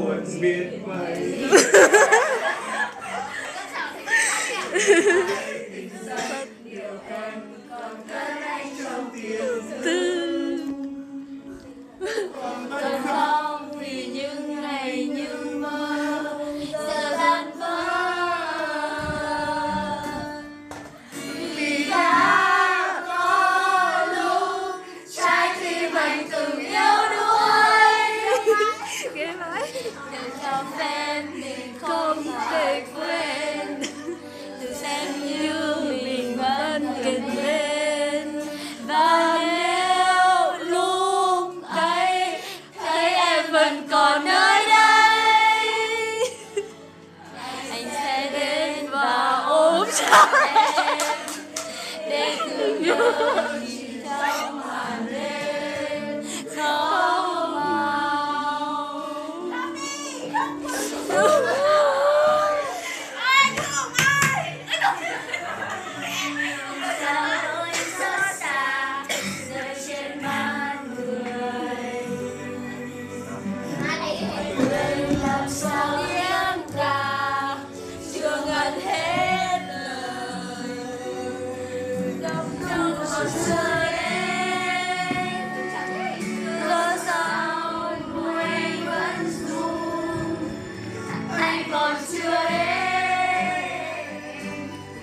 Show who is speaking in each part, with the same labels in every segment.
Speaker 1: buồn biết mấy.
Speaker 2: Còn không vì những ngày như mơ giờ tan vỡ, vì đã có lúc trái tim anh từng yếu đuối, để cho phép mình không thể quên, tự xem như mình vẫn gần bên. Và nếu lúc ấy thấy em vẫn còn nơi đây, anh sẽ đến và ôm chặt em để từng nhớ chỉ trong màn đêm không màu. Sao ôi xót xa rơi trên má người, quên làm sao tiếng ca chưa ngân hết lời, không còn rơi em cớ sao môi anh vẫn run, anh còn chưa đến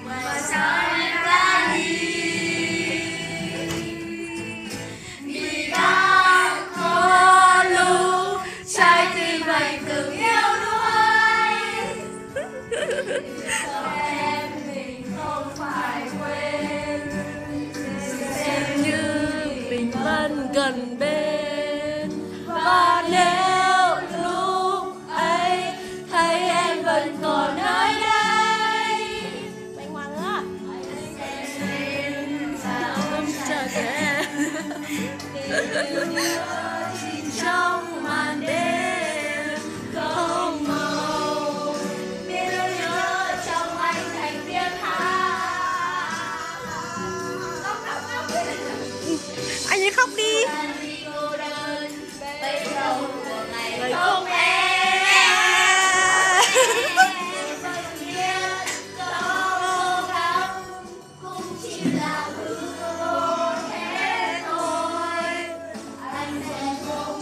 Speaker 2: mà sao anh đã đi. Vì đã có lúc trái tim anh từng yếu đuối, cho em mình không phải quên, xem như mình vẫn gần bên. Và nếu lúc ấy thấy em vẫn còn nơi đây, anh sẽ đến và ôm chặt em để nhớ chìm trong màn đêm không màu. Biết nhớ trong anh thành tiếng hát.
Speaker 3: Anh ấy khóc đi.
Speaker 2: Anh đi cô đơn bấy lâu của ngày không em. Em vẫn biết có cố gắng cũng chỉ là hư vô thế thôi. Anh sẽ không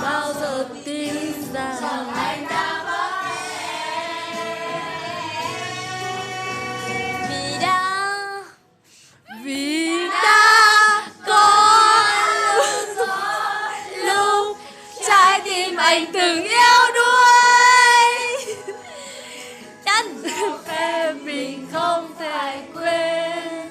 Speaker 2: bao giờ tin rằng anh đã mất em. Vì đã có lúc trái tim anh từng yếu đuối, chân phê mình không thể quên,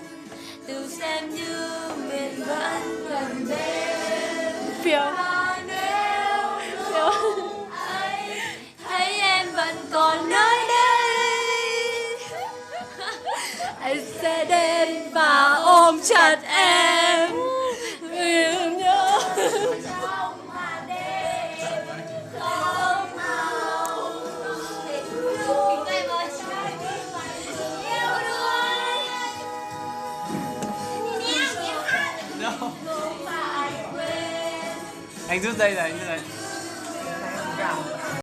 Speaker 2: tự xem như mình vẫn gần bên.
Speaker 3: Phiêu.
Speaker 2: Và nếu lúc ấy thấy em vẫn còn nơi đây, anh sẽ đến và ôm chặt em yêu nhớ trong màn đêm không màu. Yêu đuối không phải quên.
Speaker 1: Anh rút dây rồi, anh rút dây.